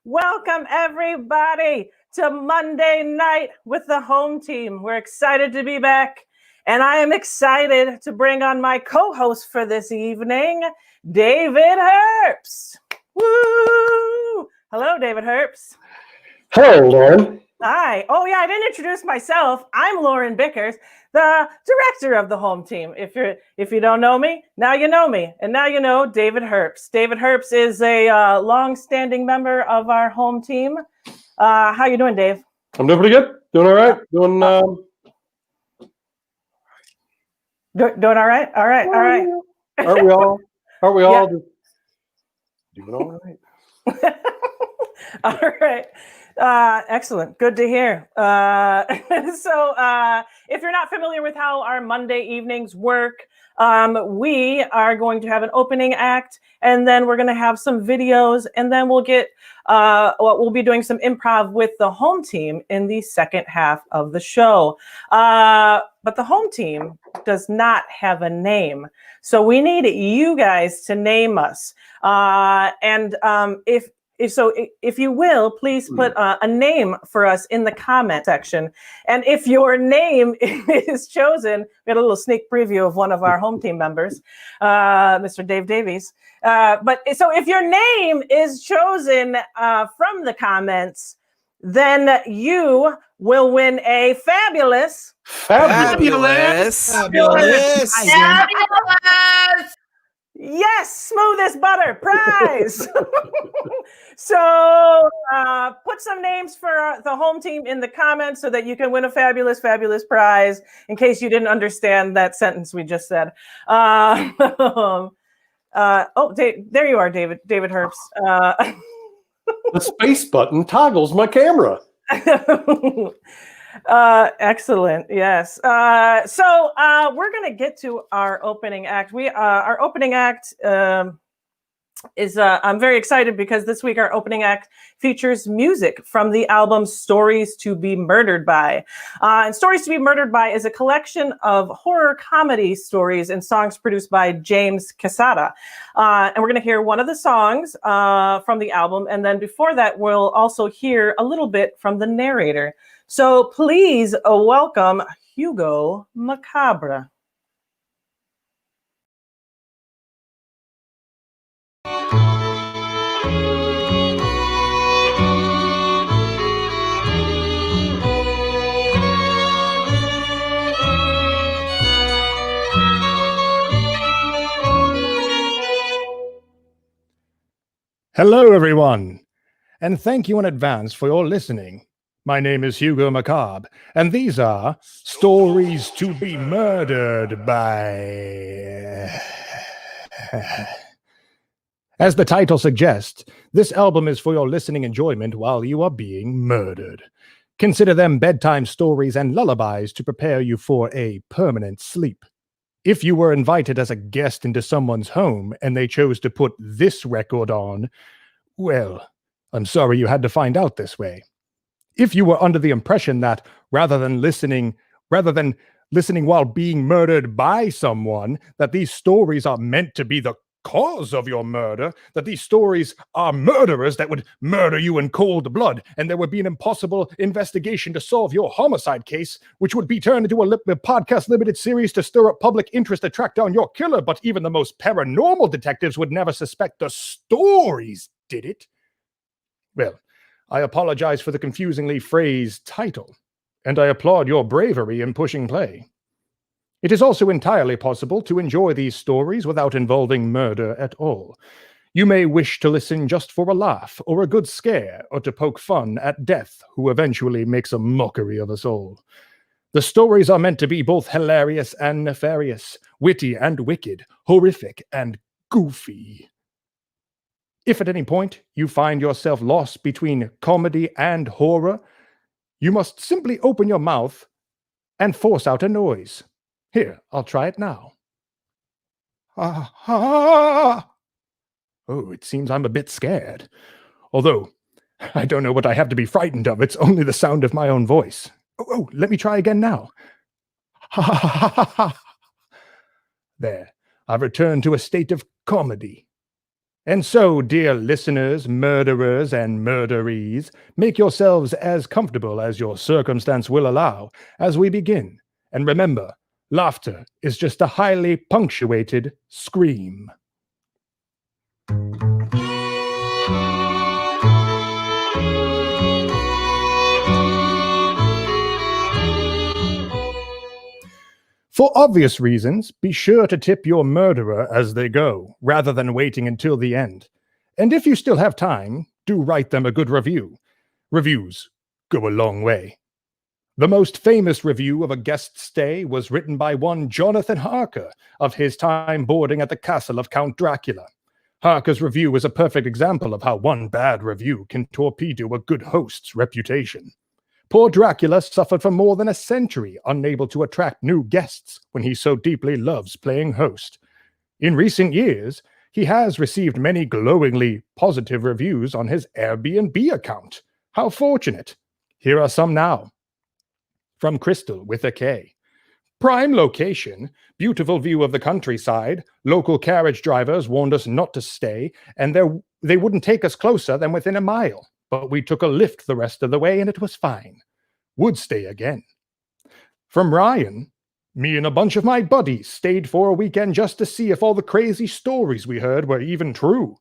Welcome, everybody, to Monday Night with the Home Team. We're excited to be back, and I am excited to bring on my co-host for this evening, David Herbst. Woo! Hello, David Herbst. Hello, Lauren. Hi. Oh, yeah, I didn't introduce myself. I'm Lauren Bickers, the director of the Home Team. If you don't know me, now you know me, and now you know David Herbst. David Herbst is a long-standing member of our Home Team. How you doing, Dave? I'm doing pretty good. Doing all right. Doing all right. All right. Aren't we all? Yeah. Doing all right? All right. Excellent. Good to hear. So if you're not familiar with how our Monday evenings work, we are going to have an opening act, and then we're going to have some videos, and then we'll be doing some improv with the Home Team in the second half of the show. But the Home Team does not have a name, so we need you guys to name us. If you will, please put a name for us in the comment section. And if your name is chosen, we got a little sneak preview of one of our Home Team members, Mr. Dave Davies. So if your name is chosen from the comments, then you will win a fabulous. Yes, smooth as butter prize. So put some names for the Home Team in the comments so that you can win a fabulous prize, in case you didn't understand that sentence we just said. There you are, David Herbst. The space button toggles my camera. Excellent. Yes. So we're going to get to our opening act. Our opening act is I'm very excited because this week our opening act features music from the album Stories to Be Murdered By. And Stories to Be Murdered By is a collection of horror comedy stories and songs produced by James Quesada. And we're going to hear one of the songs from the album. And then before that, we'll also hear a little bit from the narrator. So please welcome Hugo Macabre. Hello, everyone, and thank you in advance for your listening. My name is Hugo Macabre, and these are Stories to Be Murdered By. As the title suggests, this album is for your listening enjoyment while you are being murdered. Consider them bedtime stories and lullabies to prepare you for a permanent sleep. If you were invited as a guest into someone's home and they chose to put this record on, well, I'm sorry you had to find out this way. If you were under the impression that rather than listening while being murdered by someone, that these stories are meant to be the cause of your murder, that these stories are murderers that would murder you in cold blood, and there would be an impossible investigation to solve your homicide case, which would be turned into a podcast limited series to stir up public interest to track down your killer, but even the most paranormal detectives would never suspect the stories did it. Well, I apologize for the confusingly phrased title, and I applaud your bravery in pushing play. It is also entirely possible to enjoy these stories without involving murder at all. You may wish to listen just for a laugh, or a good scare, or to poke fun at death, who eventually makes a mockery of us all. The stories are meant to be both hilarious and nefarious, witty and wicked, horrific and goofy. If at any point you find yourself lost between comedy and horror, you must simply open your mouth and force out a noise. Here, I'll try it now. Oh, it seems I'm a bit scared. Although, I don't know what I have to be frightened of. It's only the sound of my own voice. Oh, let me try again now. There, I've returned to a state of comedy. And so, dear listeners, murderers and murderees, make yourselves as comfortable as your circumstance will allow as we begin. And remember, laughter is just a highly punctuated scream. For obvious reasons, be sure to tip your murderer as they go, rather than waiting until the end. And if you still have time, do write them a good review. Reviews go a long way. The most famous review of a guest stay was written by one Jonathan Harker of his time boarding at the castle of Count Dracula. Harker's review is a perfect example of how one bad review can torpedo a good host's reputation. Poor Dracula suffered for more than a century, unable to attract new guests when he so deeply loves playing host. In recent years, he has received many glowingly positive reviews on his Airbnb account. How fortunate. Here are some now. From Crystal with a K. Prime location, beautiful view of the countryside, local carriage drivers warned us not to stay, and they wouldn't take us closer than within a mile. But we took a lift the rest of the way and it was fine. Would stay again. From Ryan, me and a bunch of my buddies stayed for a weekend just to see if all the crazy stories we heard were even true.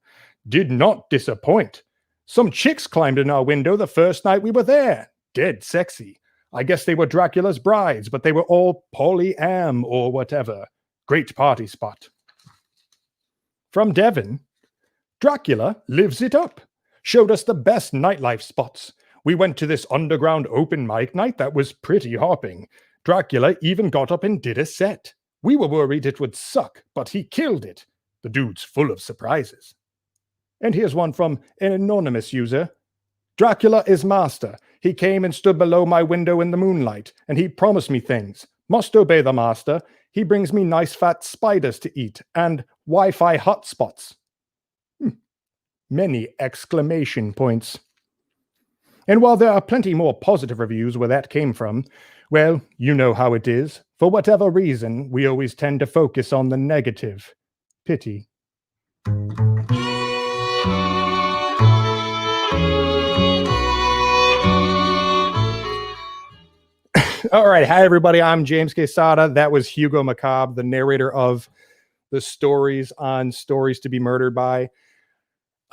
Did not disappoint. Some chicks climbed in our window the first night we were there. Dead sexy. I guess they were Dracula's brides, but they were all polyam or whatever. Great party spot. From Devon, Dracula lives it up. Showed us the best nightlife spots. We went to this underground open mic night that was pretty hopping. Dracula even got up and did a set. We were worried it would suck, but he killed it. The dude's full of surprises. And here's one from an anonymous user. Dracula is master. He came and stood below my window in the moonlight, and he promised me things. Must obey the master. He brings me nice fat spiders to eat, and Wi-Fi hotspots. Many exclamation points. And while there are plenty more positive reviews where that came from, well, you know how it is. For whatever reason, we always tend to focus on the negative. Pity. All right. Hi, everybody. I'm James Quesada. That was Hugo Macabre, the narrator of the stories on Stories to be Murdered By.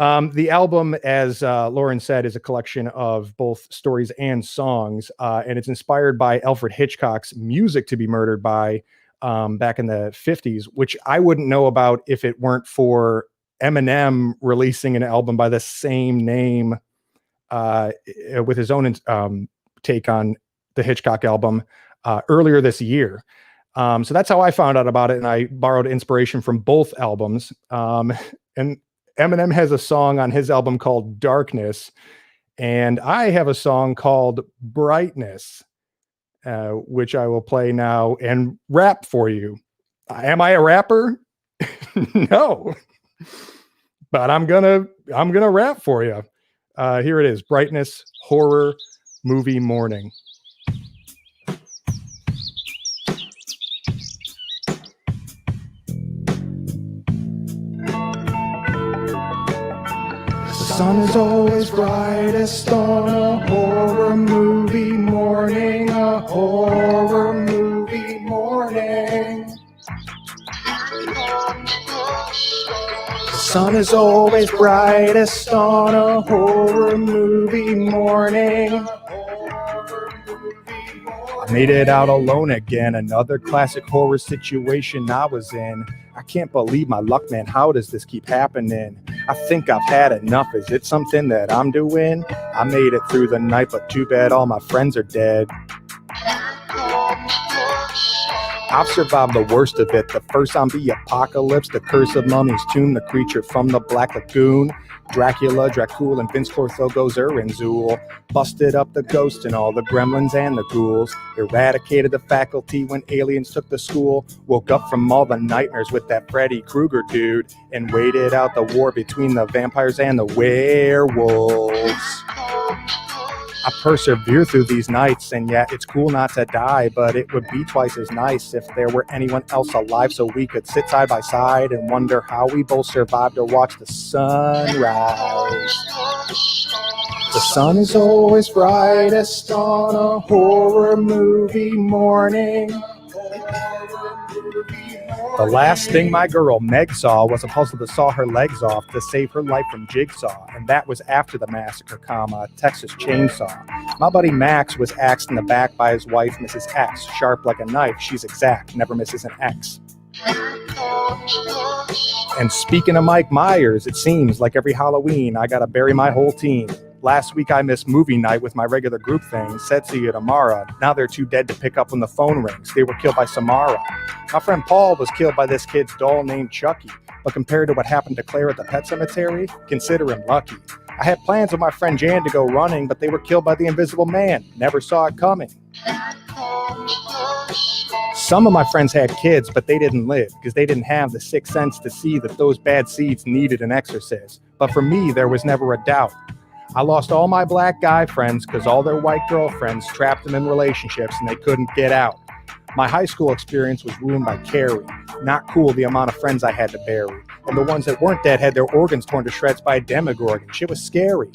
The album, as Lauren said, is a collection of both stories and songs, and it's inspired by Alfred Hitchcock's Music to be Murdered By back in the 50s, which I wouldn't know about if it weren't for Eminem releasing an album by the same name with his own take on the Hitchcock album earlier this year. So that's how I found out about it, and I borrowed inspiration from both albums. And Eminem has a song on his album called Darkness, and I have a song called Brightness, which I will play now and rap for you. Am I a rapper? No, but I'm gonna rap for you. Here it is: Brightness, horror movie morning. The sun is always brightest on a horror movie morning, a horror movie morning. The sun is always brightest on a horror movie morning. I made it out alone again, another classic horror situation I was in. I can't believe my luck, man. How does this keep happening? I think I've had enough. Is it something that I'm doing? I made it through the night, but too bad all my friends are dead. I've survived the worst of it. The first zombie apocalypse, the curse of Mummy's Tomb, the creature from the Black Lagoon, Dracula, Dracul, and Vince Clortho Zul. Busted up the ghosts and all the gremlins and the ghouls. Eradicated the faculty when aliens took the school. Woke up from all the nightmares with that Freddy Krueger dude. And waited out the war between the vampires and the werewolves. I persevere through these nights, and yet it's cool not to die, but it would be twice as nice if there were anyone else alive so we could sit side by side and wonder how we both survived to watch the sun rise. The sun is always brightest on a horror movie morning. The last thing my girl Meg saw was a puzzle that saw her legs off to save her life from Jigsaw, and that was after the massacre, Texas Chainsaw. My buddy Max was axed in the back by his wife, Mrs. X. Sharp like a knife, she's exact, never misses an X. And speaking of Mike Myers, it seems like every Halloween I gotta bury my whole team. Last week I missed movie night with my regular group thing, said see you tomorrow. Now they're too dead to pick up when the phone rings. They were killed by Samara. My friend Paul was killed by this kid's doll named Chucky. But compared to what happened to Claire at the pet cemetery, consider him lucky. I had plans with my friend Jan to go running, but they were killed by the Invisible Man. Never saw it coming. Some of my friends had kids, but they didn't live because they didn't have the sixth sense to see that those bad seeds needed an exorcist. But for me, there was never a doubt. I lost all my black guy friends because all their white girlfriends trapped them in relationships and they couldn't get out. My high school experience was ruined by Carrie. Not cool the amount of friends I had to bury. And the ones that weren't dead had their organs torn to shreds by a Demogorgon. Shit was scary.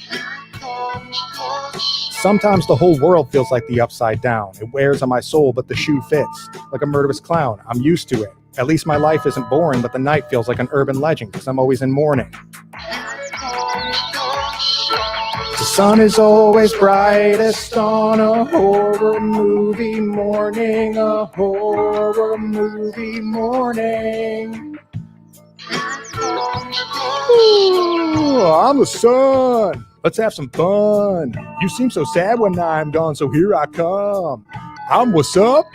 Sometimes the whole world feels like the upside down. It wears on my soul, but the shoe fits. Like a murderous clown, I'm used to it. At least my life isn't boring, but the night feels like an urban legend because I'm always in mourning. The sun is always brightest on a horror movie morning, a horror movie morning. Ooh, I'm the sun. Let's have some fun. You seem so sad when I'm gone, so here I come. I'm what's up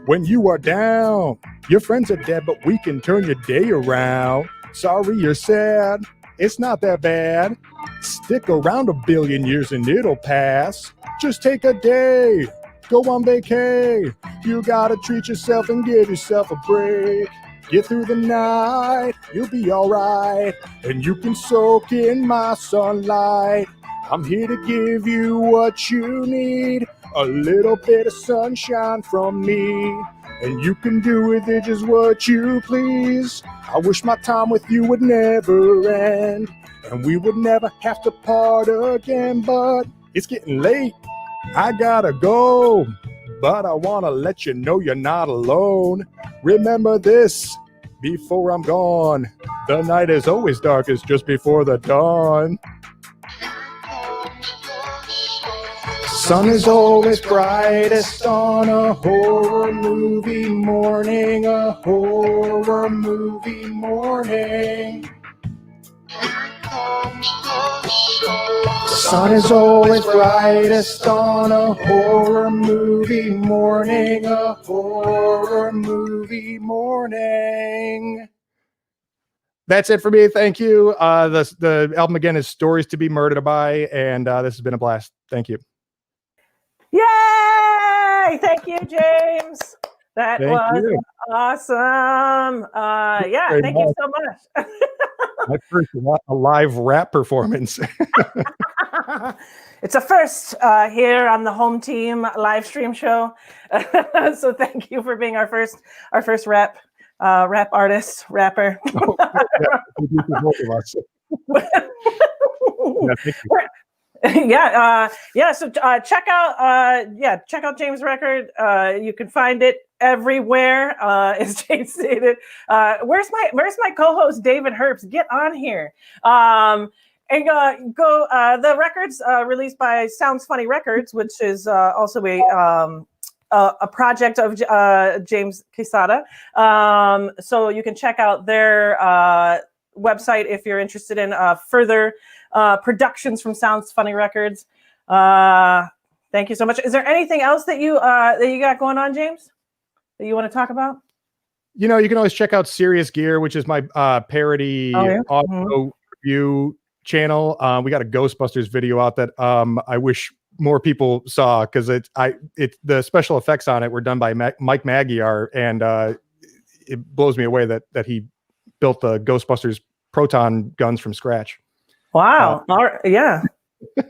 when you are down. Your friends are dead, but we can turn your day around. Sorry you're sad. It's not that bad. Stick around a billion years and it'll pass. Just take a day. Go on vacay. You gotta treat yourself and give yourself a break. Get through the night. You'll be alright. And you can soak in my sunlight. I'm here to give you what you need. A little bit of sunshine from me. And you can do with it just what you please. I wish my time with you would never end. And we would never have to part again. But it's getting late. I gotta go. But I wanna let you know you're not alone. Remember this before I'm gone. The night is always darkest just before the dawn. Sun is always brightest on a horror movie morning, a horror movie morning. The sun is always brightest on a horror movie morning, a horror movie morning. That's it for me. Thank you. The album again is Stories to be Murdered By, and this has been a blast. Thank you. Yay! Thank you, James. That was awesome. Yeah, thank you so much. My first live rap performance. It's a first here on the Hometeam live stream show. So thank you for being our first rap artist, rapper. Oh, yeah, both of us. Yeah, thank you. So check out James' record. You can find it everywhere. As James stated, where's my co-host David Herbst? Get on here. And go. The record's released by Sounds Funny Records, which is also a project of James Quesada. So you can check out their website if you're interested in further productions from Sounds Funny Records. Thank you so much. Is there anything else that you got going on, James, that you want to talk about? You know, you can always check out Serious Gear, which is my parody audio review channel. We got a Ghostbusters video out that I wish more people saw, because the special effects on it were done by Mike Magyar, and it blows me away that he built the Ghostbusters proton guns from scratch. Wow. Yeah.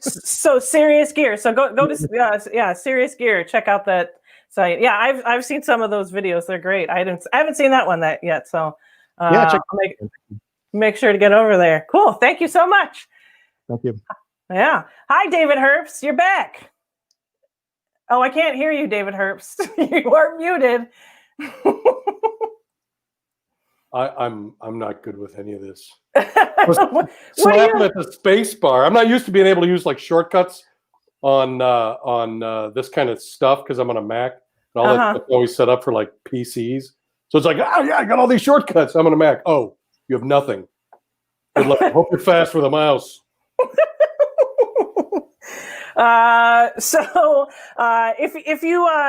So Serious Gear. So go to Serious Gear. Check out that site. Yeah, I've seen some of those videos. They're great. I haven't seen that one yet. So Check. make sure to get over there. Cool. Thank you so much. Thank you. Yeah. Hi, David Herbst. You're back. Oh, I can't hear you, David Herbst. You are muted. I'm not good with any of this. What Slapping at the space bar. I'm not used to being able to use like shortcuts on this kind of stuff because I'm on a Mac and all that stuff is always set up for like PCs. So it's like, oh yeah, I got all these shortcuts. I'm on a Mac. Oh, you have nothing. Good luck. Hope you're fast with a mouse.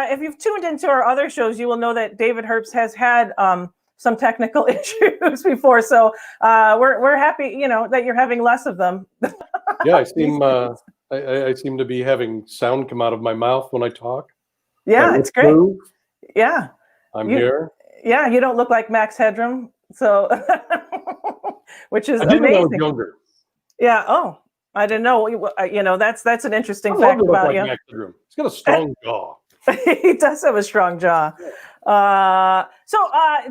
If you've tuned into our other shows, you will know that David Herbst has had some technical issues before. So we're happy, that you're having less of them. Yeah, I seem to be having sound come out of my mouth when I talk. Yeah, it's great. Move. Yeah, I'm here. Yeah, you don't look like Max Headroom, so which is amazing. Amazing. I was younger. Yeah. Oh, I didn't know. That's an interesting fact about you. Max Headroom. He's got a strong jaw. He does have a strong jaw. So,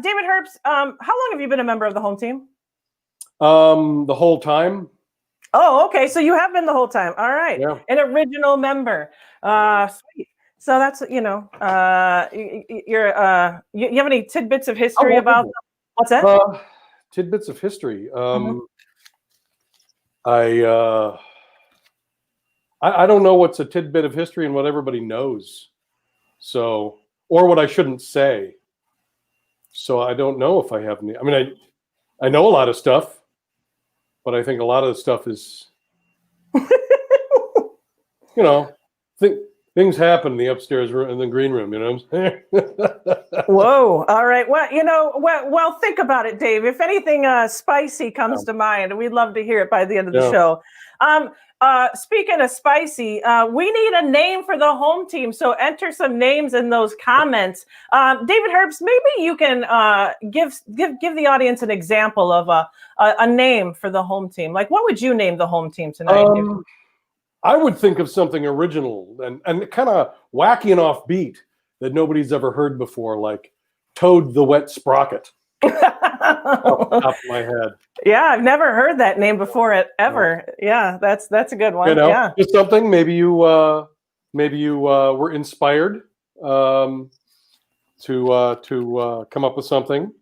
David Herbst, how long have you been a member of the home team? The whole time. Oh, okay. So you have been the whole time. All right. Yeah. An original member. Sweet. So that's, you have any tidbits of history about what's that? Tidbits of history. I don't know what's a tidbit of history and what everybody knows. So, or what I shouldn't say. So I don't know if I have any. I mean, I know a lot of stuff, but I think a lot of the stuff is, things happen in the upstairs room, in the green room. You know what I'm saying? Whoa! All right. Well, think about it, Dave. If anything spicy comes to mind, we'd love to hear it by the end of the show. Speaking of spicy, we need a name for the home team. So enter some names in those comments. David Herbst, maybe you can give the audience an example of a name for the home team. Like, what would you name the home team tonight? I would think of something original and kind of wacky and offbeat that nobody's ever heard before, like Toad the Wet Sprocket. Off the top of my head. Yeah, I've never heard that name before ever. No. Yeah, that's a good one. Just something. Maybe you were inspired to come up with something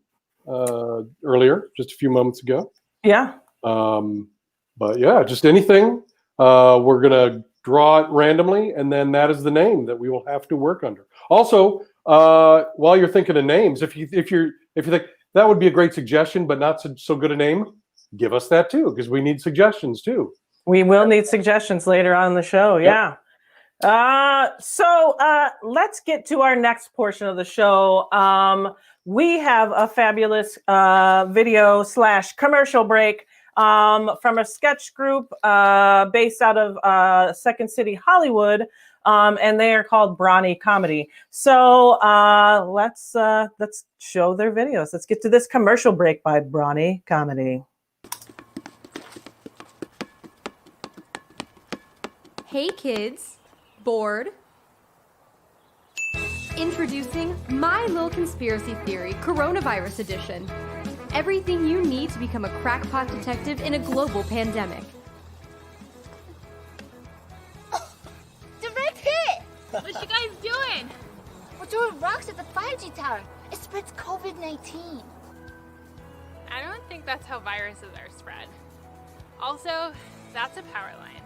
earlier, just a few moments ago. Yeah. But yeah, just anything. We're gonna draw it randomly, and then that is the name that we will have to work under. Also, while you're thinking of names, if you think that would be a great suggestion, but not so good a name, give us that too, because we need suggestions too. We will need suggestions later on in the show. Yep. Yeah. So let's get to our next portion of the show. We have a fabulous video / commercial break from a sketch group based out of Second City, Hollywood. And they are called Brawny Comedy. So let's show their videos. Let's get to this commercial break by Brawny Comedy. Hey kids, bored? Introducing My Little Conspiracy Theory Coronavirus Edition. Everything you need to become a crackpot detective in a global pandemic. What you guys doing? We're throwing rocks at the 5G tower. It spreads COVID-19. I don't think that's how viruses are spread. Also, that's a power line.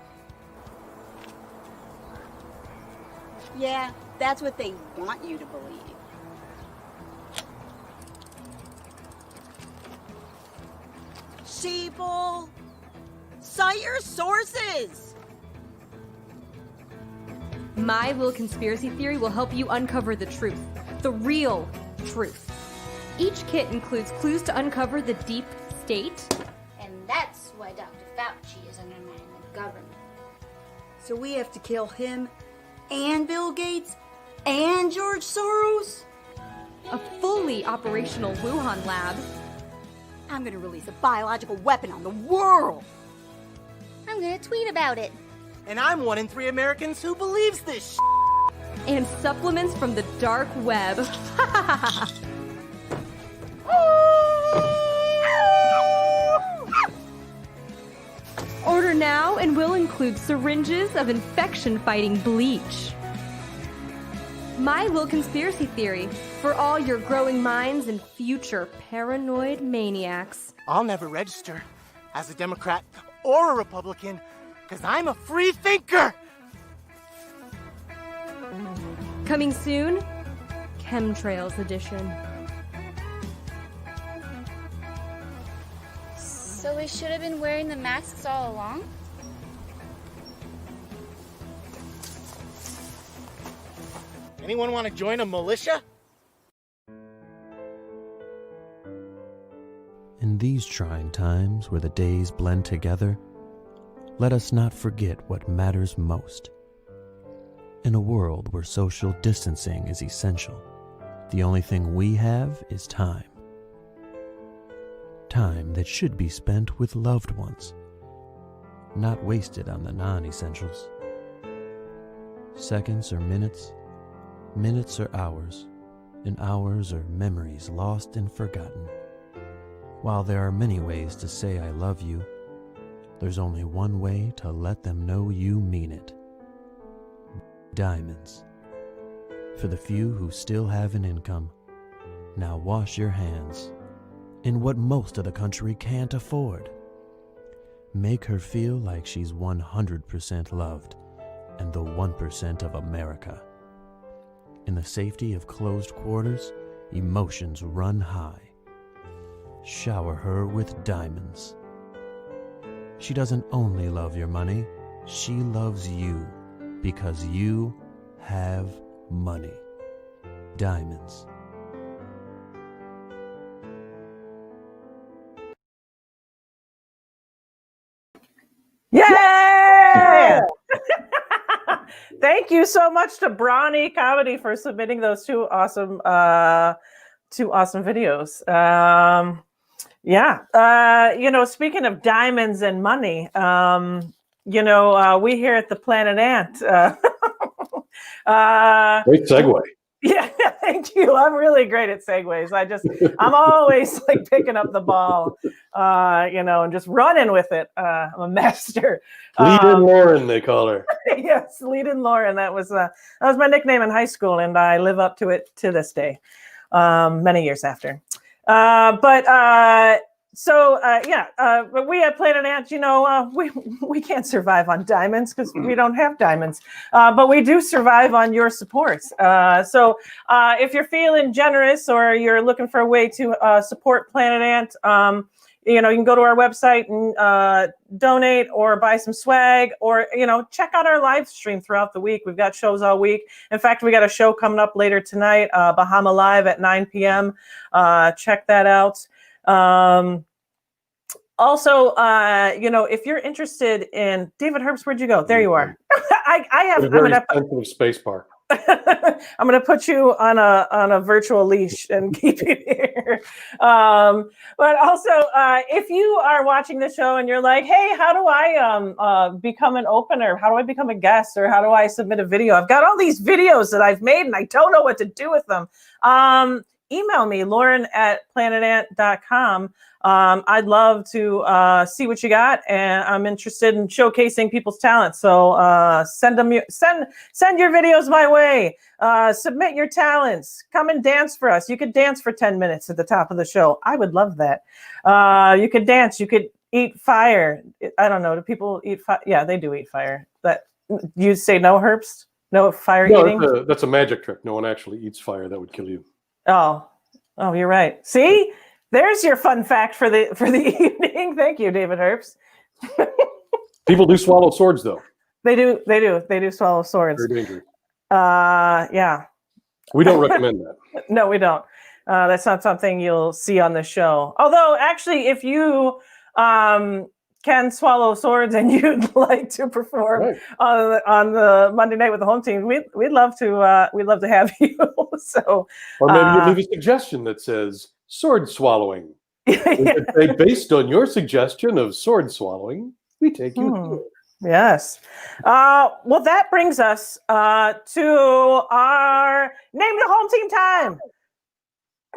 Yeah, that's what they want you to believe. Sheeple, cite your sources. My Little Conspiracy Theory will help you uncover the truth, the real truth. Each kit includes clues to uncover the deep state. And that's why Dr. Fauci is undermining the government. So we have to kill him and Bill Gates and George Soros? A fully operational Wuhan lab. I'm gonna release a biological weapon on the world. I'm gonna tweet about it. And I'm 1 in 3 Americans who believes this And supplements from the dark web. Order now and will include syringes of infection-fighting bleach. My Will Conspiracy Theory, for all your growing minds and future paranoid maniacs. I'll never register as a Democrat or a Republican because I'm a free thinker. Coming soon, Chemtrails Edition. So we should have been wearing the masks all along? Anyone want to join a militia? In these trying times where the days blend together, let us not forget what matters most. In a world where social distancing is essential, the only thing we have is time. Time that should be spent with loved ones, not wasted on the non-essentials. Seconds or minutes, minutes or hours, and hours are memories lost and forgotten. While there are many ways to say I love you, there's only one way to let them know you mean it. Diamonds. For the few who still have an income, now wash your hands in what most of the country can't afford. Make her feel like she's 100% loved and the 1% of America. In the safety of closed quarters, emotions run high. Shower her with diamonds. She doesn't only love your money, she loves you because you have money. Diamonds. Yay! Thank you so much to Brawny Comedy for submitting those two awesome videos. Speaking of diamonds and money, we here at the Planet Ant. Great segue. Yeah, thank you. I'm really great at segues. I'm always like picking up the ball, and just running with it. I'm a master. Lead in Lauren, they call her. Yes, Lead in Lauren. That was my nickname in high school, and I live up to it to this day, many years after. But we at Planet Ant, we can't survive on diamonds because we don't have diamonds, but we do survive on your support. So if you're feeling generous or you're looking for a way to support Planet Ant, you can go to our website and donate or buy some swag, or check out our live stream throughout the week. We've got shows all week. In fact, we got a show coming up later tonight, Bahama Live at 9 p.m. Check that out. Also, if you're interested in David Herbst, where'd you go? There you are. I'm gonna space bar. I'm gonna put you on a virtual leash and keep you here. But also, if you are watching the show and you're like, hey, how do I become an opener? How do I become a guest? Or how do I submit a video? I've got all these videos that I've made and I don't know what to do with them. Email me, lauren@planetant.com. I'd love to see what you got, and I'm interested in showcasing people's talent. So send your videos my way. Submit your talents. Come and dance for us. You could dance for 10 minutes at the top of the show. I would love that. You could dance. You could eat fire. I don't know. Do people eat fire? Yeah, they do eat fire. But you say no, Herbst? No fire eating? That's a magic trick. No one actually eats fire. That would kill you. Oh, you're right. See? There's your fun fact for the evening. Thank you, David Herbst. People do swallow swords, though. They do swallow swords. Very dangerous. Yeah. We don't recommend that. No, we don't. That's not something you'll see on the show. Although, actually, if you can swallow swords and you'd like to perform on the Monday night with the home team, we'd love to have you. So, or maybe you leave a suggestion that says sword swallowing. We could say, based on your suggestion of sword swallowing, we take you. Yes. Well, that brings us to our name the home team time.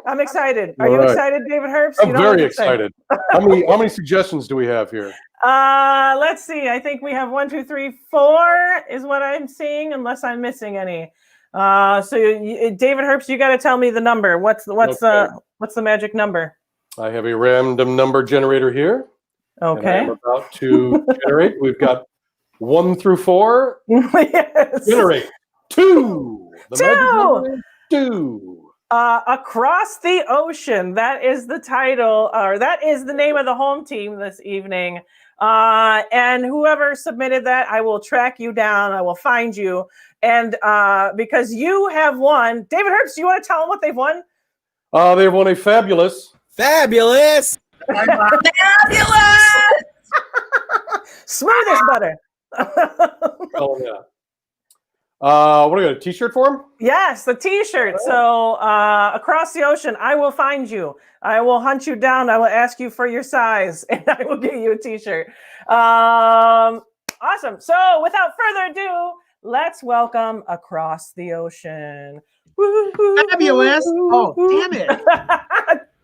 I'm excited. Are you excited, David Herbst? I'm very excited. How many suggestions do we have here? Let's see. I think we have 1, 2, 3, 4 is what I'm seeing, unless I'm missing any. David Herbst, you got to tell me the number. What's the magic number? I have a random number generator here. Okay. And I'm about to generate. We've got 1 through 4. Yes. Generate 2. The 2. magic number is 2. Across the Ocean. That is the title, or that is the name of the home team this evening. And whoever submitted that, I will track you down. I will find you. And because you have won, David Herbst, do you want to tell them what they've won? They've won a fabulous smooth as butter. Oh yeah. What do we got? A T-shirt for him? Yes, the T-shirt. So across the ocean, I will find you. I will hunt you down. I will ask you for your size, and I will get you a T-shirt. Awesome. So without further ado, let's welcome Across the Ocean. Woo-hoo. Fabulous. Oh, damn it.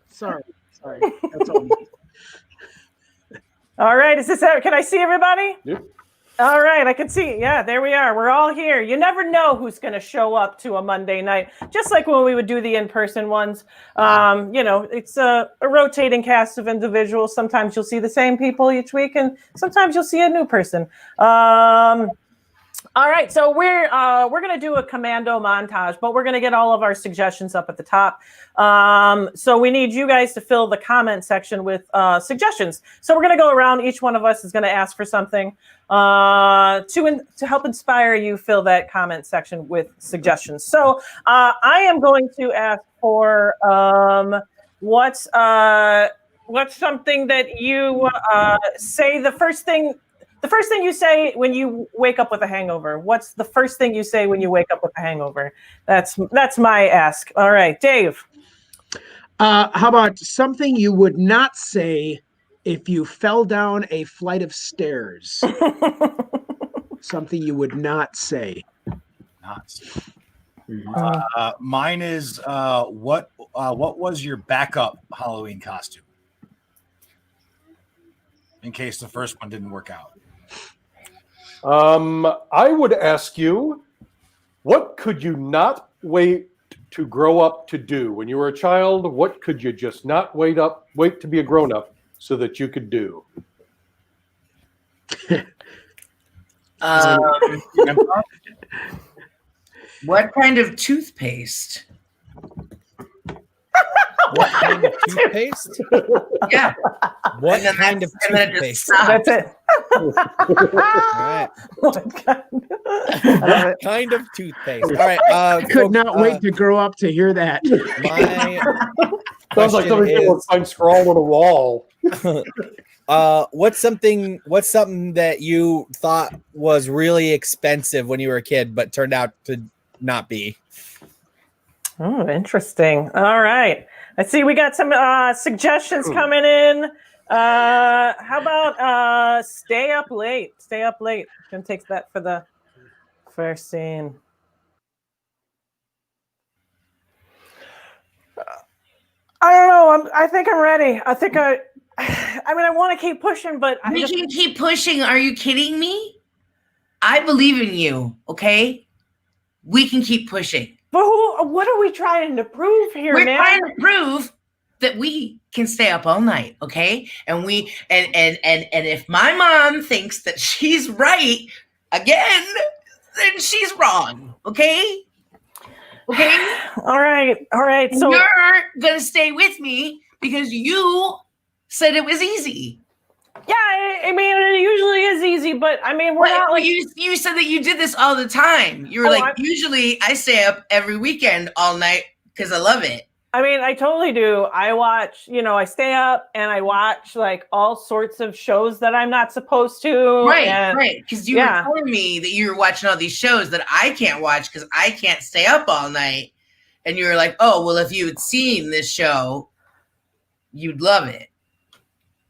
Sorry. That's all. All right. Is this? Can I see everybody? Yep. All right, I can see. Yeah, there we are. We're all here. You never know who's going to show up to a Monday night, just like when we would do the in-person ones. It's a rotating cast of individuals. Sometimes you'll see the same people each week, and sometimes you'll see a new person. All right, so we're going to do a commando montage, but we're going to get all of our suggestions up at the top. So we need you guys to fill the comment section with suggestions. So we're going to go around. Each one of us is going to ask for something to help inspire you. Fill that comment section with suggestions. So I am going to ask for what's something that you say the first thing you say when you wake up with a hangover. What's the first thing you say when you wake up with a hangover? That's my ask. All right, Dave. How about something you would not say if you fell down a flight of stairs? Something you would not say. Mine is what was your backup Halloween costume? In case the first one didn't work out. I would ask you, what could you not wait to grow up to do? When you were a child, what could you just not wait to be a grown-up so that you could do? What kind of toothpaste? What kind of toothpaste? Yeah. What kind of toothpaste? That's it. All right. What kind of toothpaste? All right. I could not wait to grow up to hear that. Sounds like somebody will find scrawled on a wall. What's something that you thought was really expensive when you were a kid, but turned out to not be? Oh, interesting. All right. I see we got some suggestions coming in. How about stay up late? Stay up late. Kim takes that for the first scene. I don't know. I think I'm ready. I want to keep pushing, but we can keep pushing. Are you kidding me? I believe in you. Okay, we can keep pushing. But what are we trying to prove here, We're man? trying to prove that we can stay up all night, okay? And if my mom thinks that she's right again, then she's wrong, okay? Okay? All right. So you're gonna stay with me because you said it was easy. Yeah, I mean, it usually is easy, but I mean, we're not like you said that you did this all the time. You were usually I stay up every weekend all night because I love it. I mean, I totally do. I watch, I stay up and I watch like all sorts of shows that I'm not supposed to. Right. Because you were telling me that you were watching all these shows that I can't watch because I can't stay up all night. And you were like, oh, well, if you had seen this show, you'd love it.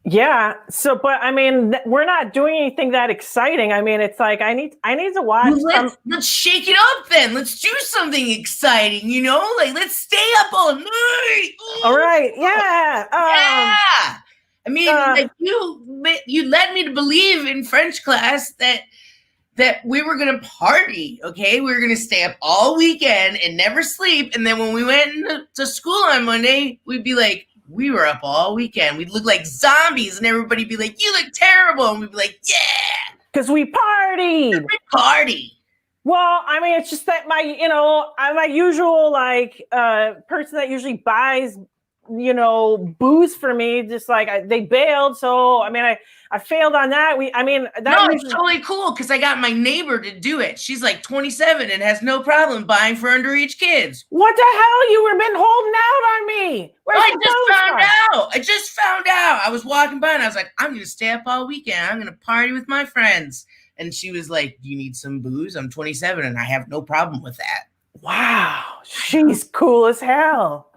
Yeah. So, but I mean, we're not doing anything that exciting. I mean, it's like I need to watch. Well, let's shake it up then. Let's do something exciting. You know, like let's stay up all night. All right. Yeah. Yeah. I mean, like you led me to believe in French class that we were gonna party. Okay, we were gonna stay up all weekend and never sleep. And then when we went to school on Monday, we'd be like, we were up all weekend. We'd look like zombies, and everybody'd be like, "You look terrible," and we'd be like, "Yeah, because we partied." We party. Well, I mean, it's just that I'm my usual person that usually buys, booze for me. Just like they bailed, so I mean, I failed on that. It's totally cool because I got my neighbor to do it. She's like 27 and has no problem buying for underage kids. What the hell? You were been holding out on me. I just found out. I was walking by and I was like, I'm going to stay up all weekend. I'm going to party with my friends. And she was like, do you need some booze? I'm 27 and I have no problem with that. Wow. She's cool as hell.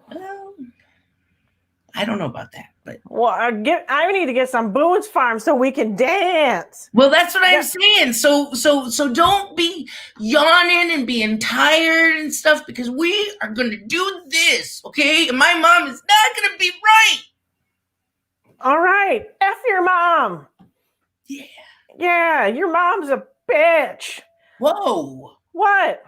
I don't know about that, but I need to get some booze farm so we can dance. Well, that's what I'm saying. So don't be yawning and being tired and stuff because we are going to do this, okay? And my mom is not going to be right. All right. F your mom. Yeah. Yeah, your mom's a bitch. Whoa. What?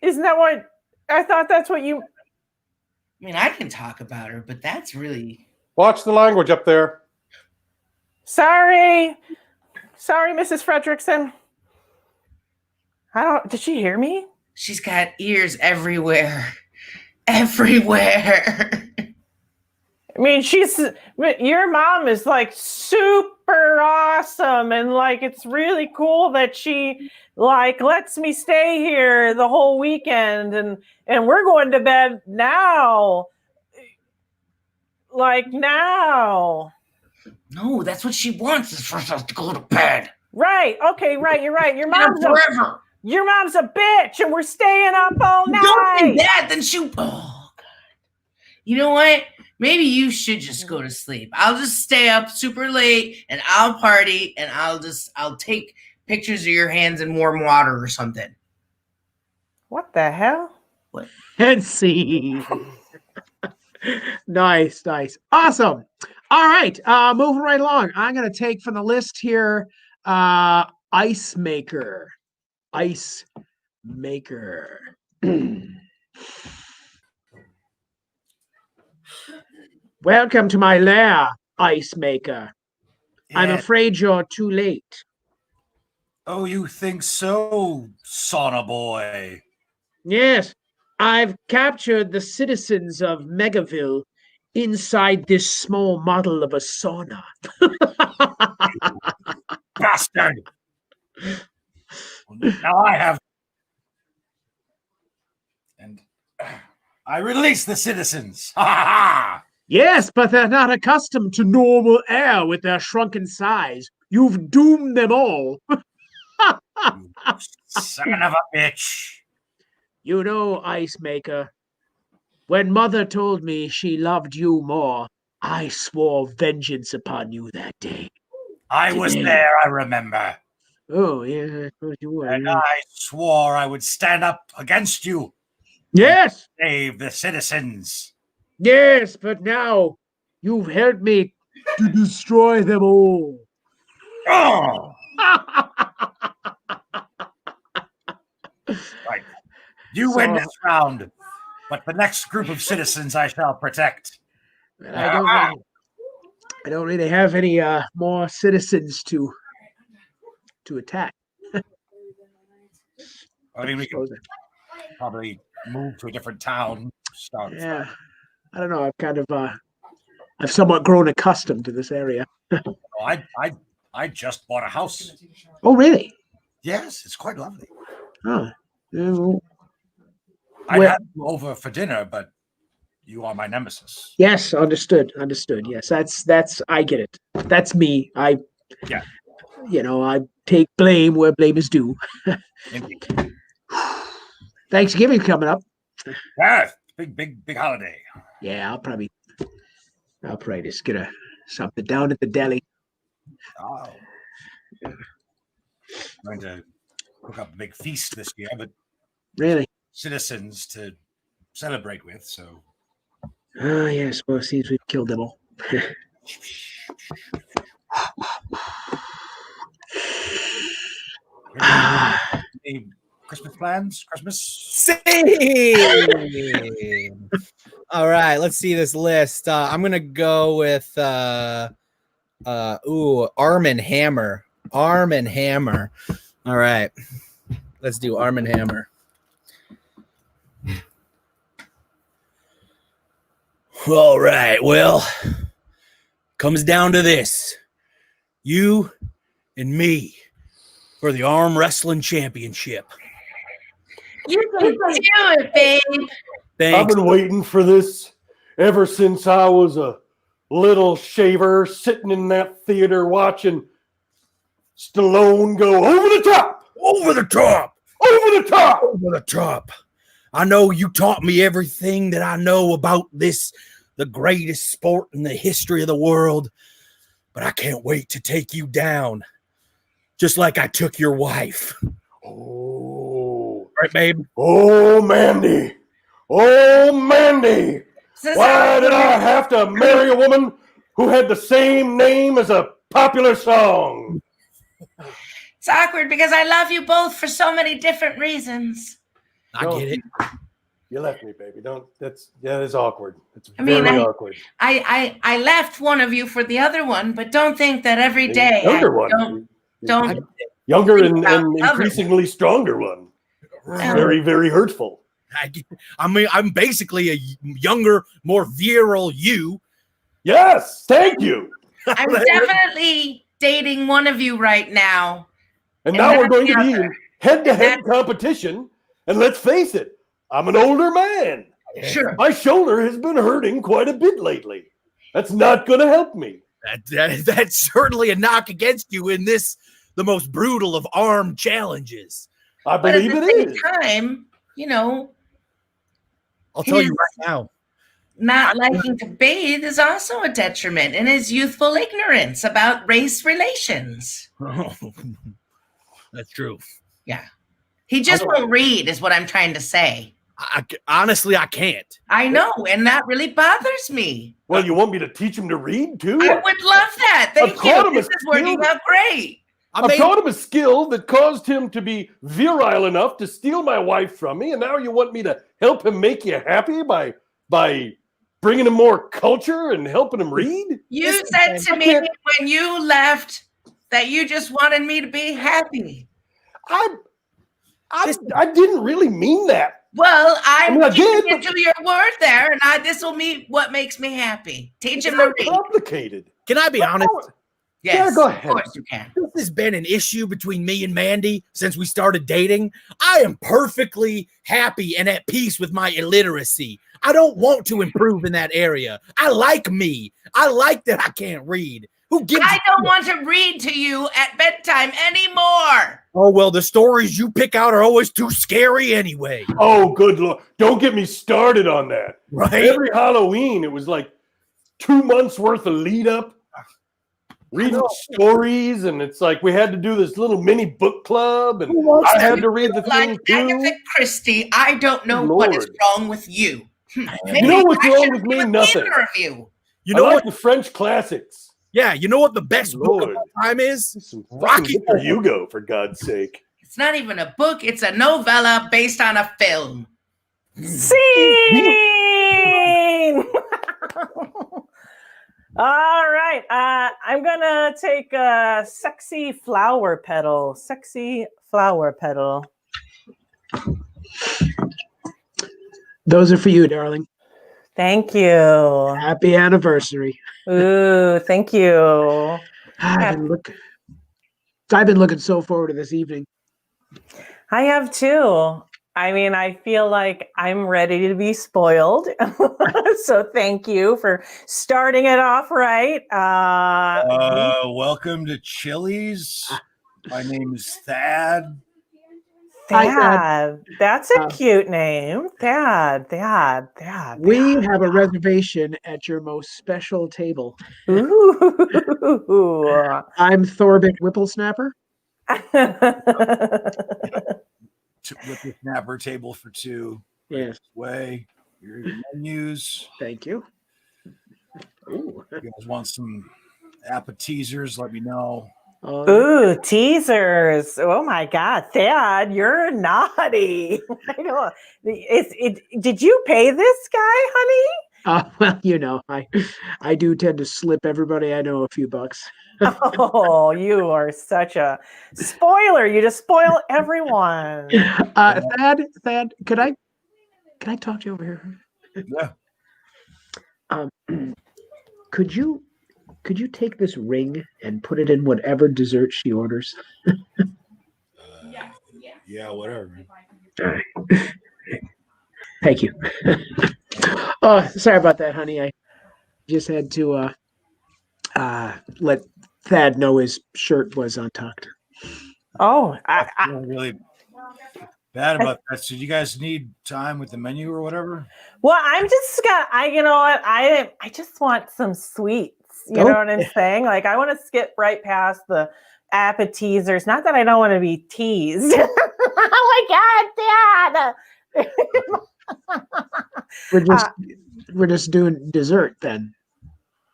Isn't that what I thought that's what you... I mean, I can talk about her, but that's really... Watch the language up there. Sorry, Mrs. Fredrickson. Did she hear me? She's got ears everywhere. Everywhere. I mean, your mom is like super awesome. And like, it's really cool that she like lets me stay here the whole weekend. And we're going to bed now. Like now. No, that's what she wants is for us to go to bed. Right. Okay. Right. You're right. Your mom's a bitch, and we're staying up all night. Don't say that. Then she. Oh God. You know what? Maybe you should just go to sleep. I'll just stay up super late, and I'll party, and I'll take pictures of your hands in warm water or something. What the hell? What? Let's see. Nice. Awesome. All right. Moving right along. I'm going to take from the list here Ice Maker. Ice Maker. Welcome to my lair, Ice Maker. Yeah. I'm afraid you're too late. Oh, you think so, sauna boy? Yes. I've captured the citizens of Megaville inside this small model of a sauna. Bastard! Now I have... And I release the citizens. Ha ha ha! Yes, but they're not accustomed to normal air with their shrunken size. You've doomed them all. Son of a bitch. You know, Ice Maker, when Mother told me she loved you more, I swore vengeance upon you that day. I was there, I remember. Oh, yeah, I thought you were. And I swore I would stand up against you. Yes! Save the citizens. Yes, but now you've helped me to destroy them all. Oh! Right. You win this round, but the next group of citizens I shall protect. I don't really have any more citizens to attack. I mean, we can probably move to a different town. Yeah, I don't know. I've kind of I've somewhat grown accustomed to this area. I just bought a house. Oh, really? Yes, it's quite lovely. Huh. I'd have you over for dinner, but you are my nemesis. Yes, understood. Yes, that's I get it. That's me. I take blame where blame is due. Indeed. Thanksgiving coming up. Yeah, big holiday. Yeah, I'll probably I'll probably just get something down at the deli. Oh. Going to cook up a big feast this year, but Really? citizens to celebrate with, so. Oh, yeah, I suppose since we've killed them all. Any Christmas plans? Christmas? Same. All right, let's see this list. I'm gonna go with Arm and Hammer. Arm and Hammer. All right, let's do Arm and Hammer. All right, well, comes down to this: you and me for the arm wrestling championship. You can do it, babe. Thanks. I've been waiting for this ever since I was a little shaver sitting in that theater watching Stallone go over the top, Over the top, over the top. over the top. I know you taught me everything that I know about this, the greatest sport in the history of the world, but I can't wait to take you down, just like I took your wife. Oh, Right, babe? oh, Mandy. Oh, Mandy. Why did I have to marry a woman who had the same name as a popular song? It's awkward because I love you both for so many different reasons. I get it. You left me, baby. That is awkward. It's I awkward. I left one of you for the other one, but don't think that every day. Younger one. Don't. Younger and increasingly stronger one. Very, very hurtful. I mean, I'm basically a younger, more virile you. Yes, thank you. I'm definitely dating one of you right now. And now we're going to be in head-to-head competition. And let's face it, I'm an older man. Sure. My shoulder has been hurting quite a bit lately. That's not going to help me. That's certainly a knock against you in this, the most brutal of armed challenges. I believe it is. But at the same time, you know, I'll tell you right now. not liking to bathe is also a detriment in his youthful ignorance about race relations. Oh, that's true. Yeah. He just won't read is what I'm trying to say. Honestly, I can't. I know, and that really bothers me. Well, you want me to teach him to read too? I would love that. Thank you. This is working out great. I've taught him a skill that caused him to be virile enough to steal my wife from me, and now you want me to help him make you happy by bringing him more culture and helping him read? You said to me when you left that you just wanted me to be happy. I didn't really mean that. Well, I did, you to your word there, and this will be what makes me happy. Teach him to read. Complicated. Can I be honest? Yes, yeah, go ahead. Of course you can. This has been an issue between me and Mandy since we started dating. I am perfectly happy and at peace with my illiteracy. I don't want to improve in that area. I like me. I like that I can't read. Who gives I don't want to read to you at bedtime anymore. Oh, well, the stories you pick out are always too scary anyway. Oh, good Lord. Don't get me started on that. Right? Every Halloween, it was like 2 months worth of lead up. Reading stories, and it's like we had to do this little mini book club, and I had to read the thing too. Agatha Christie, I don't know what is wrong with you. You know what's wrong with me? Nothing. Either of you. You know I like what? the French classics. Yeah, you know what the best book of all time is? Rocky Victor Hugo, for God's sake. It's not even a book, it's a novella based on a film. Scene! All right. I'm going to take a sexy flower petal. Sexy flower petal. Those are for you, darling. Thank you. Happy anniversary. Ooh, thank you. I've been looking so forward to this evening. I have too. I mean, I feel like I'm ready to be spoiled. So thank you for starting it off right. Welcome to Chili's. My name is Thad. Hi, Thad. Thad. That's a cute name. Thad. We have a reservation at your most special table. Ooh. I'm Thorbit Whipplesnapper. With the snapper table for two. Yes. Way. Here are your menus. Thank you. Ooh. If you guys want some appetizers, let me know. Ooh, teasers. Oh my God, Thad, you're naughty. I know. Did you pay this guy, honey? Well, you know, I do tend to slip everybody I know a few bucks. Oh, you are such a spoiler. You just spoil everyone. Thad, could I talk to you over here? Yeah. Could you take this ring and put it in whatever dessert she orders? Yeah, whatever. All right. Thank you. Oh, sorry about that, honey. I just had to let Thad know his shirt was untucked. Oh, I'm really bad about that. So you guys need time with the menu or whatever? Well, I'm just you know what? I just want some sweets. You know what I'm saying? Like, I want to skip right past the appetizers. Not that I don't want to be teased. Oh my God, Dad! We're just doing dessert then.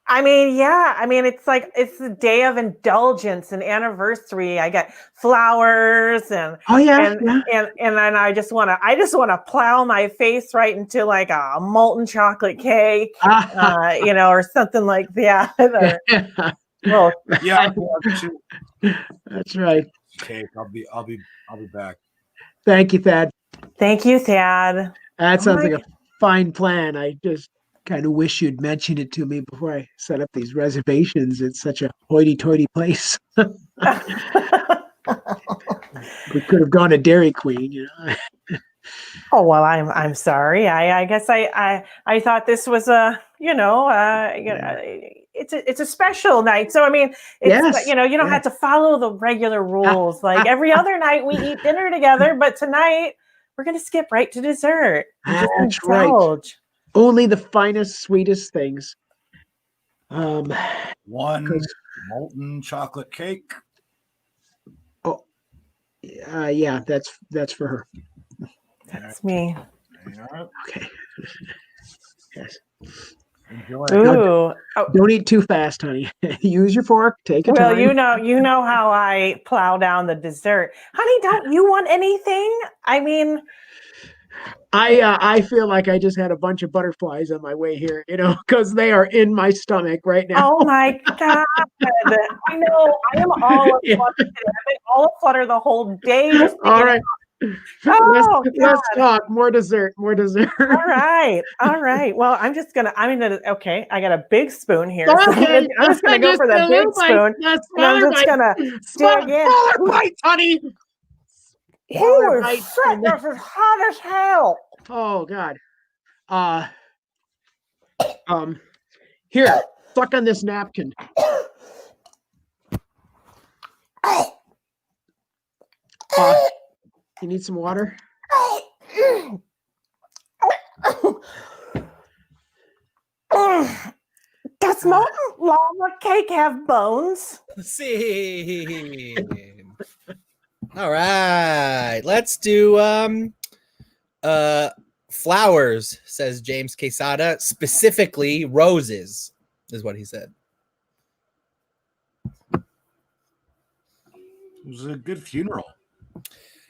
I mean, yeah. I mean, it's the day of indulgence and anniversary. I got flowers and and then I just want to plow my face right into like a molten chocolate cake, you know, or something like that. Well, yeah, that's right. Cake. I'll be back. Thank you, Thad. Thank you, Thad. That sounds like a fine plan. I just kind of wish you'd mentioned it to me before I set up these reservations. It's such a hoity-toity place. We could have gone to Dairy Queen, you know. Oh well, I'm sorry. I guess I thought this was it's a special night. So I mean, it's you know, you don't have to follow the regular rules. Like every other night we eat dinner together, but tonight we're gonna skip right to dessert. That's right. Only the finest, sweetest things. One molten chocolate cake. Oh, yeah, that's for her. That's me. Okay. Yes. Enjoy. Ooh. Don't eat too fast, honey. Use your fork. Take your time. Well, you know how I plow down the dessert, honey. Don't you want anything? I mean, I feel like I just had a bunch of butterflies on my way here, you know, because they are in my stomach right now. Oh my God. I know. I am all aflutter today. I've been all aflutter the whole day. All right. Oh, let's talk. More dessert. All right. Well, I'm gonna okay. I got a big spoon here. So Okay. I'm just gonna go for the big spoon. And I'm just gonna dig in. Smaller bites, honey. Holy shit, this is hot as hell. Oh God. Here, suck on this napkin. You need some water? Does molten lava cake have bones? See. All right, let's do flowers, says James Quesada. Specifically, roses is what he said. It was a good funeral.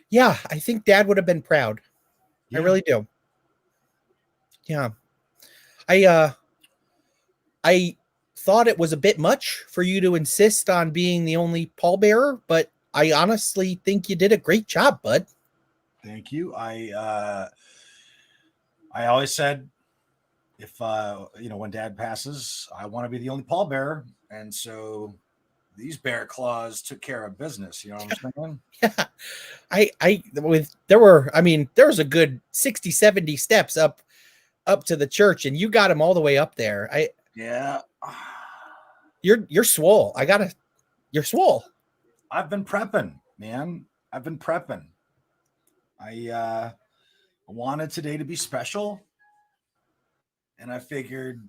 Yeah, I think Dad would have been proud. Yeah. I really do. Yeah. I thought it was a bit much for you to insist on being the only pallbearer, but I honestly think you did a great job, bud. Thank you. I always said if when Dad passes, I want to be the only pallbearer, and so these bear claws took care of business. You know what I'm saying? Yeah. There was a good 60, 70 steps up to the church, and you got him all the way up there. Yeah. You're swole. You're swole. I've been prepping, man. I've been prepping. I wanted today to be special, and I figured,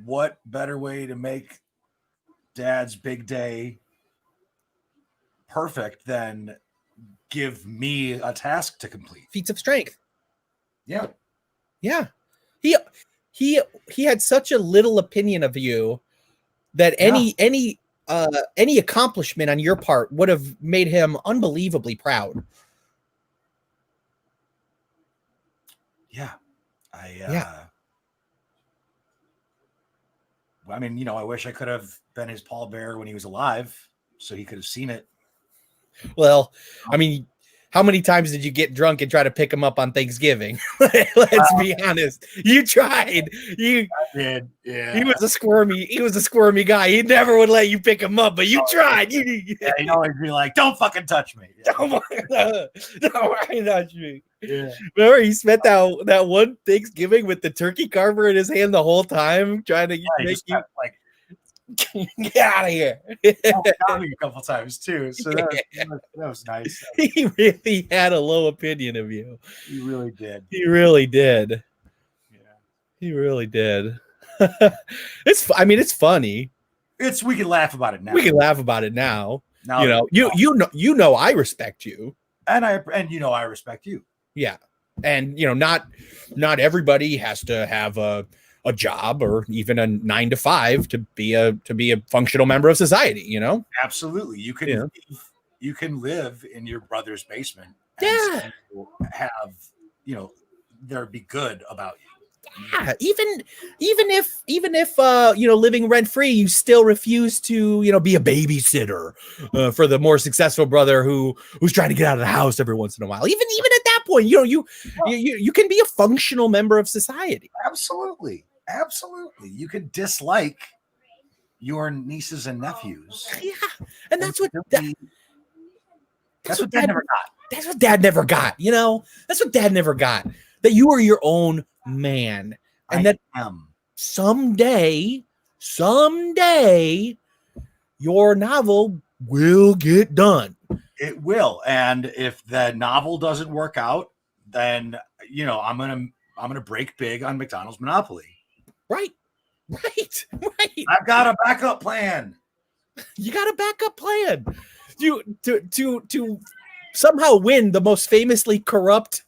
what better way to make Dad's big day perfect than give me a task to complete? Feats of strength. Yeah. Yeah. He had such a little opinion of you that any accomplishment on your part would have made him unbelievably proud. Yeah. Yeah. I mean, you know, I wish I could have been his pallbearer when he was alive, so he could have seen it. Well, I mean, how many times did you get drunk and try to pick him up on Thanksgiving? Let's be honest. You tried. I did. Yeah. He was a squirmy guy. He never would let you pick him up, but you tried. He'd always be like, "Don't fucking touch me." Yeah. Don't touch me. Yeah. Remember, he spent that one Thanksgiving with the turkey carver in his hand the whole time, trying to make you like get out of here. Got me a couple times too, so that was nice. He really had a low opinion of you. He really did. He really did. Yeah. He really did. It's funny. We can laugh about it now. We can laugh about it now. Now you know I respect you. And I respect you. Yeah. And not everybody has to have a job or even a 9 to 5 to be a functional member of society, you know? Absolutely. You can live in your brother's basement and have, there be good about you. Yeah, even if living rent free, you still refuse to be a babysitter for the more successful brother who's trying to get out of the house every once in a while. Even at that point, you can be a functional member of society. Absolutely. You could dislike your nieces and nephews. Yeah, and that's what Dad never got. That's what Dad never got. That's what Dad never got. That you are your own man, and that someday your novel will get done. It will, and if the novel doesn't work out, then I'm gonna break big on McDonald's monopoly. Right. I've got a backup plan. You got a backup plan. You to somehow win the most famously corrupt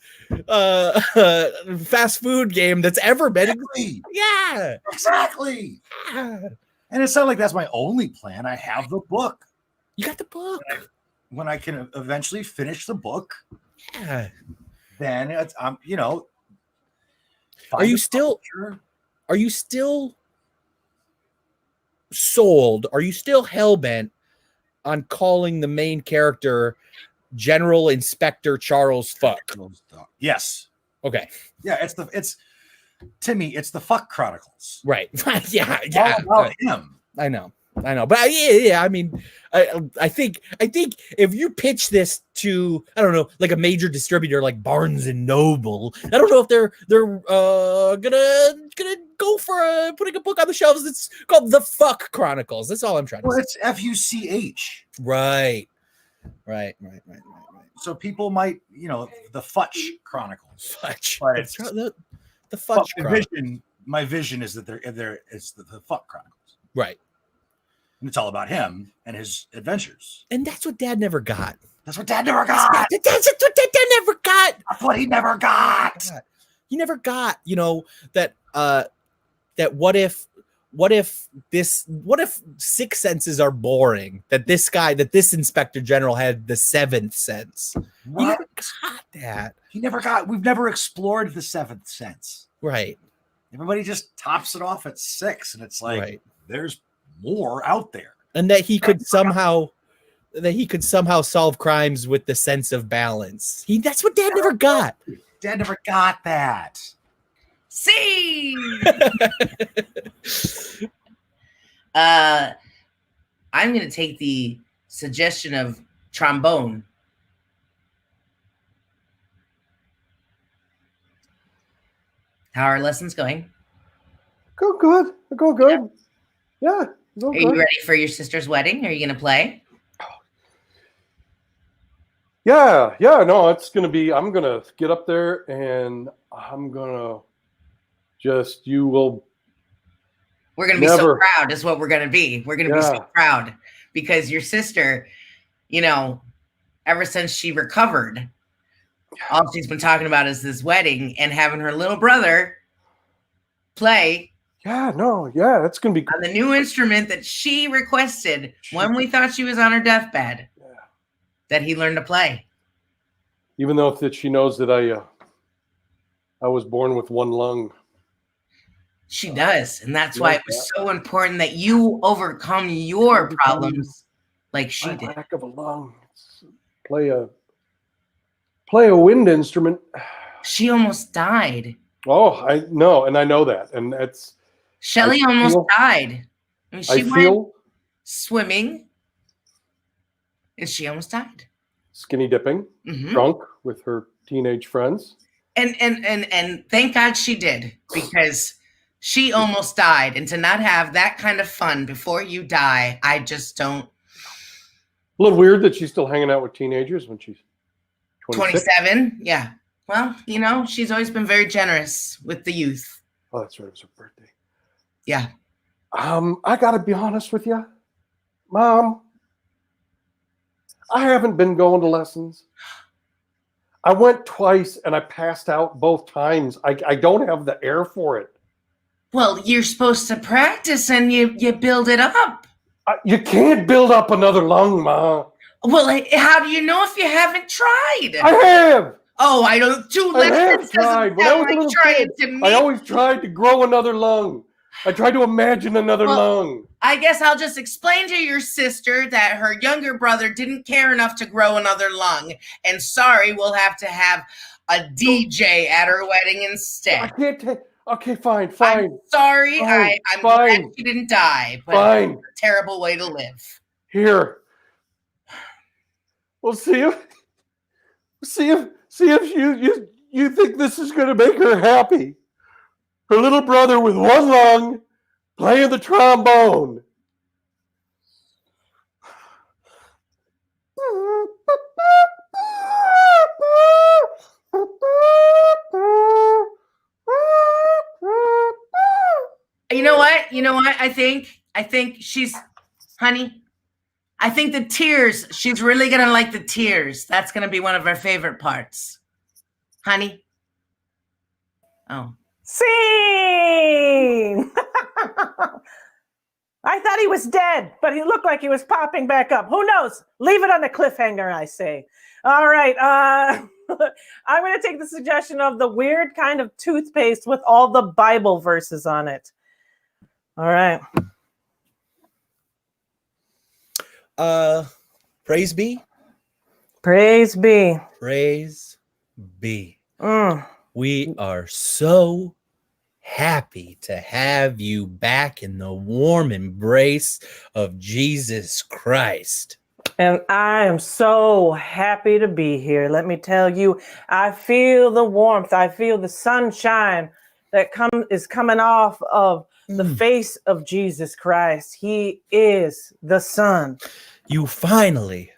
fast food game that's ever been. Exactly. Yeah, exactly. Yeah. And it's not like that's my only plan. I have the book. You got the book. When I can eventually finish the book, yeah, then it's Are you still sold? Are you still hell-bent on calling the main character General Inspector Charles Fuck? Yes. Okay. Yeah, it's Timmy. It's the Fuck Chronicles. Right. yeah. All about him. I know. But yeah. I mean, I think if you pitch this to, I don't know, like a major distributor like Barnes and Noble, I don't know if they're gonna go for putting a book on the shelves that's called The Fuck Chronicles. That's all I'm trying to say. It's FUCH. Right. So people might, the Futch Chronicles. Futch. But it's the Futch Chronicles. My vision is that it's the Fuck Chronicles. Right. And it's all about him and his adventures. And that's what Dad never got. That's what Dad never got. That's what Dad never got. That's what he never got. He never got, that what if six senses are boring? That this Inspector General had the seventh sense. What? He never got that. We've never explored the seventh sense. Right. Everybody just tops it off at 6, and it's like, there's more out there. And that he could somehow solve crimes with the sense of balance. That's what Dad never got. Dad never got that. See. I'm going to take the suggestion of trombone. How are lessons going? Go good. Go good. Yeah. Are you ready for your sister's wedding? Are you going to play? Yeah, no, it's gonna be. I'm gonna get up there and I'm gonna just. You will. We're going to be so proud is what we're going to be. We're going to be so Yeah. proud because your sister, you know, ever since she recovered, all she's been talking about is this wedding and having her little brother play. Yeah, no, yeah, that's going to be on the new instrument that she requested when we thought she was on her deathbed. Yeah. That he learned to play. Even though that she knows that I was born with one lung. She does, and that's why it was so important that you overcome your problems like she did. Lack of a lung. Play a wind instrument. She almost died. Oh, I know, and I know that, and that's. Shelly almost died. I mean, she went swimming, and she almost died. Skinny dipping, drunk with her teenage friends. And thank God she did, because she almost died, and to not have that kind of fun before you die, I just don't. A little weird that she's still hanging out with teenagers when she's 27. Yeah. Well, you know, she's always been very generous with the youth. Oh, that's right. It was her birthday. Yeah. I gotta be honest with you, Mom. I haven't been going to lessons. I went twice and I passed out both times. I don't have the air for it. Well, you're supposed to practice and you build it up. You can't build up another lung, Ma. Well, how do you know if you haven't tried? I have. Oh, I don't. 2 lessons doesn't sound like trying to me. I always tried to grow another lung. I tried to imagine another lung. I guess I'll just explain to your sister that her younger brother didn't care enough to grow another lung. And sorry, we'll have to have a DJ at her wedding instead. I can't take. Okay, fine. I'm sorry. I'm glad she didn't die. But it's a terrible way to live. Here. We'll see if you think this is going to make her happy. Her little brother with one lung playing the trombone. You know what? I think she's, honey, I think the tears, she's really going to like the tears. That's going to be one of her favorite parts. Honey? Oh. Scene! I thought he was dead, but he looked like he was popping back up. Who knows? Leave it on the cliffhanger, I say. All right. I'm going to take the suggestion of the weird kind of toothpaste with all the Bible verses on it. All right. Praise be. Praise be. Praise be. We are so happy to have you back in the warm embrace of Jesus Christ. And I am so happy to be here. Let me tell you, I feel the warmth. I feel the sunshine that is coming off of the face of Jesus Christ. He is the Son. You finally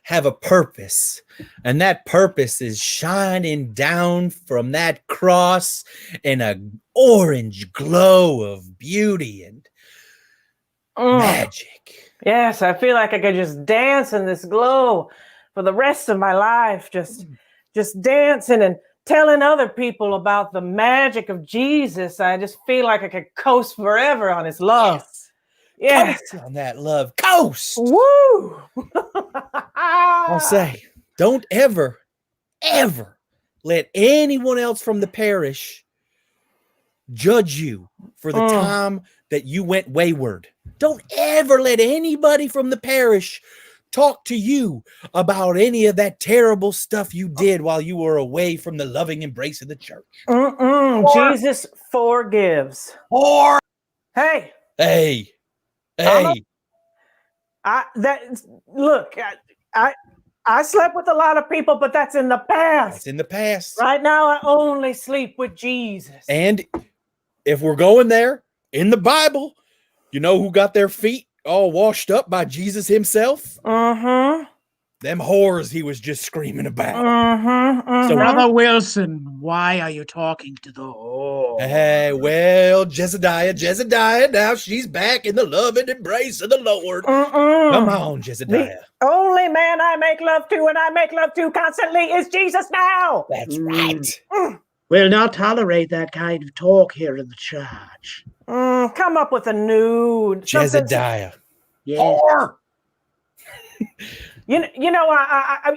have a purpose, and that purpose is shining down from that cross in an orange glow of beauty and magic. Yes, I feel like I could just dance in this glow for the rest of my life, just dancing and telling other people about the magic of Jesus. I just feel like I could coast forever on his love. Yes. Coast on that love. Coast. Woo! I'll say, don't ever let anyone else from the parish judge you for the time that you went wayward. Don't ever let anybody from the parish talk to you about any of that terrible stuff you did while you were away from the loving embrace of the church. Jesus forgives. Hey. I slept with a lot of people, but that's in the past. That's in the past. Right now, I only sleep with Jesus. And if we're going there, in the Bible, you know who got their feet all washed up by Jesus himself? Them whores he was just screaming about. So, Brother Wilson, why are you talking to the whore? Hey, well, Jezediah, now she's back in the love and embrace of the Lord. Come on, Jezediah. The only man I make love to and I make love to constantly is Jesus now. That's right. We'll not tolerate that kind of talk here in the church. Come up with a nude. Jezediah. Yes. You know,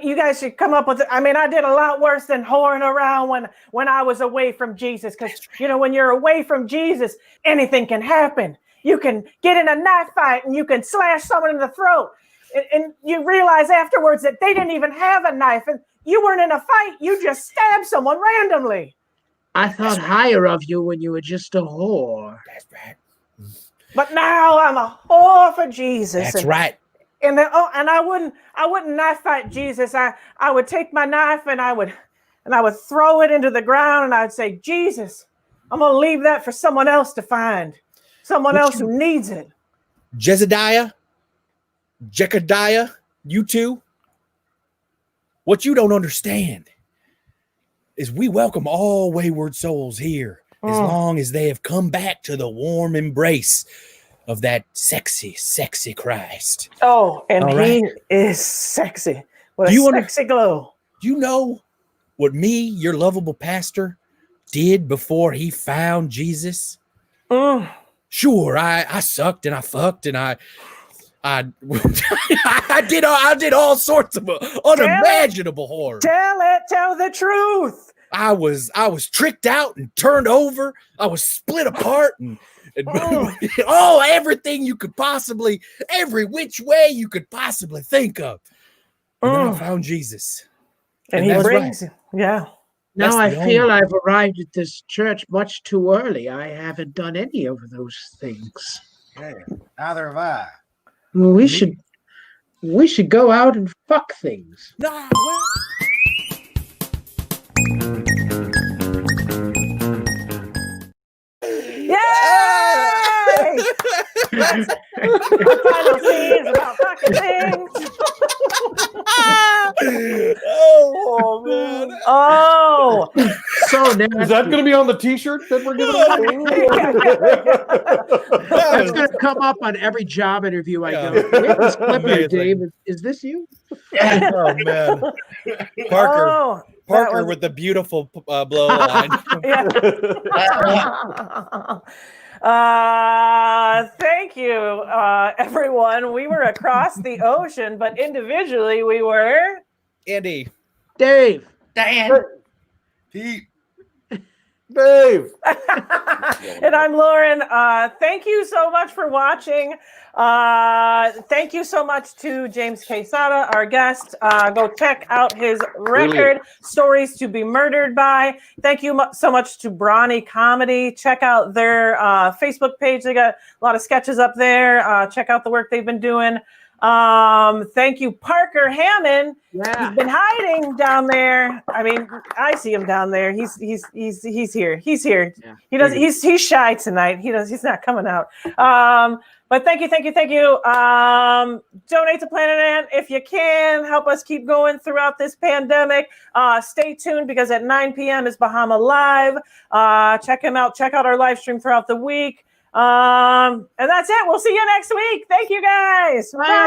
you guys should come up with it. I mean, I did a lot worse than whoring around when I was away from Jesus. Because, you know, when you're away from Jesus, anything can happen. You can get in a knife fight and you can slash someone in the throat. And you realize afterwards that they didn't even have a knife. And you weren't in a fight. You just stabbed someone randomly. I thought higher of you when you were just a whore. That's right. But now I'm a whore for Jesus. That's right. And then, I wouldn't knife fight Jesus. I would take my knife and I would throw it into the ground and I'd say, Jesus, I'm gonna leave that for someone else to find, someone else who needs it. Jezediah, you two. What you don't understand is we welcome all wayward souls here as long as they have come back to the warm embrace of that sexy, sexy Christ. Oh, and all he right? is sexy. What a sexy glow. Do you know what me, your lovable pastor, did before he found Jesus? Sure, I sucked and I fucked and I did all sorts of unimaginable horror. Tell the truth. I was tricked out and turned over. I was split apart and everything you could possibly, every which way you could possibly think of. And then I found Jesus. And he brings it. Yeah. Now I feel I've arrived at this church much too early. I haven't done any of those things. Hey, neither have I. We should go out and fuck things. No, Yay! Our final scene is about fucking things. Oh man! Oh, so now is that going to be on the T-shirt that we're giving away? That's going to come up on every job interview I go. Wait, this clip here, Dave. Is this you? Oh man, Parker with the beautiful blow line. Thank you, everyone. We were across the ocean, but individually we were Andy, Dave, Diane, Pete, Dave, and I'm Lauren. Thank you so much for watching. Thank you so much to James Quesada, our guest. Go check out his record, Stories to Be Murdered By. Thank you so much to Brawny Comedy. Check out their Facebook page. They got a lot of sketches up there. Check out the work they've been doing. Thank you, Parker Hammond. Yeah. He's been hiding down there. I mean, I see him down there. He's here. He's here. Yeah. He's shy tonight. He's not coming out. But thank you. Donate to Planet Ant if you can. Help us keep going throughout this pandemic. Stay tuned because at 9 p.m. is Bahama Live. Check him out. Check out our live stream throughout the week. And that's it. We'll see you next week. Thank you guys. Bye.